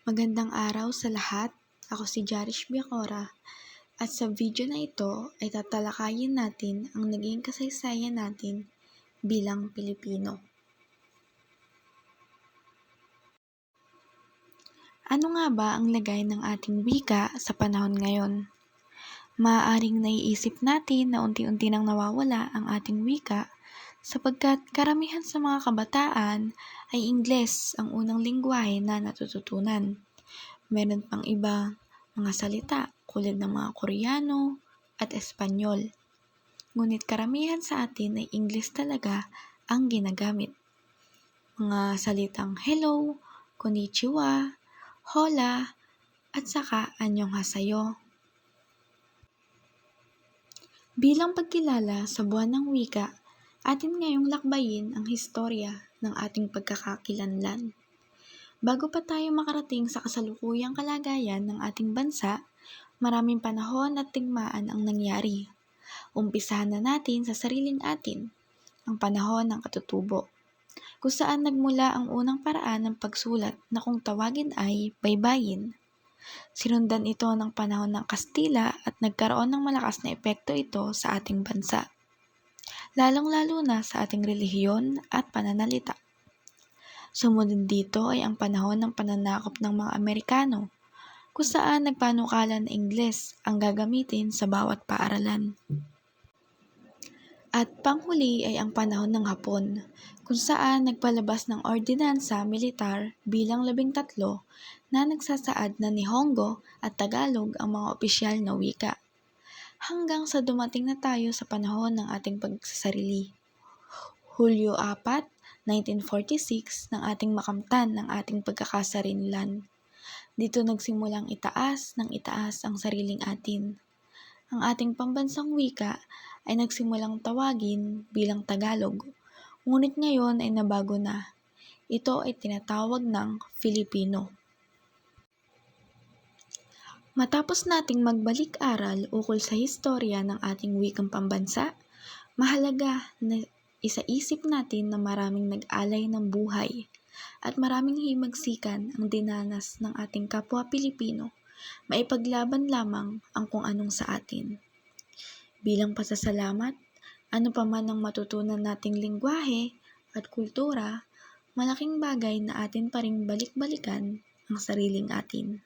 Magandang araw sa lahat. Ako si Jarish Biacora at sa video na ito ay tatalakayin natin ang naging kasaysayan natin bilang Pilipino. Ano nga ba ang lagay ng ating wika sa panahon ngayon? Maaaring naiisip natin na unti-unti nang nawawala ang ating wika sapagkat karamihan sa mga kabataan ay Ingles ang unang lengguwahe na natututunan. Meron pang iba mga salita tulad ng mga Koreano at Espanyol. Ngunit karamihan sa atin ay English talaga ang ginagamit. Mga salitang hello, konnichiwa, hola, at saka annyeonghaseyo. Bilang pagkilala sa buwan ng wika, atin ngayong lakbayin ang historya ng ating pagkakakilanlan. Bago pa tayo makarating sa kasalukuyang kalagayan ng ating bansa, maraming panahon at digmaan ang nangyari. Umpisahan na natin sa sariling atin, ang panahon ng katutubo, kung saan nagmula ang unang paraan ng pagsulat na kung tawagin ay baybayin. Sinundan ito ng panahon ng Kastila at nagkaroon ng malakas na epekto ito sa ating bansa, lalong-lalo na sa ating relihiyon at pananalita. Sumunod dito ay ang panahon ng pananakop ng mga Amerikano, kung saan nagpanukala na Ingles ang gagamitin sa bawat paaralan. At panghuli ay ang panahon ng Hapon, kung saan nagpalabas ng ordinansa militar bilang 13 na nagsasaad na Nihongo at Tagalog ang mga opisyal na wika. Hanggang sa dumating na tayo sa panahon ng ating pagsasarili. Hulyo 4, 1946 ng ating makamtan ng ating pagkakasarinlan. Dito nagsimulang itaas ang sariling atin. Ang ating pambansang wika ay nagsimulang tawagin bilang Tagalog, ngunit ngayon ay nabago na. Ito ay tinatawag ng Filipino. Matapos nating magbalik-aral ukol sa historya ng ating wikang pambansa, mahalaga na isaisip natin na maraming nag-alay ng buhay at maraming himagsikan ang dinanas ng ating kapwa Pilipino, maipaglaban lamang ang kung anong sa atin. Bilang pasasalamat, ano pa man ang matutunan nating lengguwahe at kultura, malaking bagay na atin pa ring balik-balikan ang sariling atin.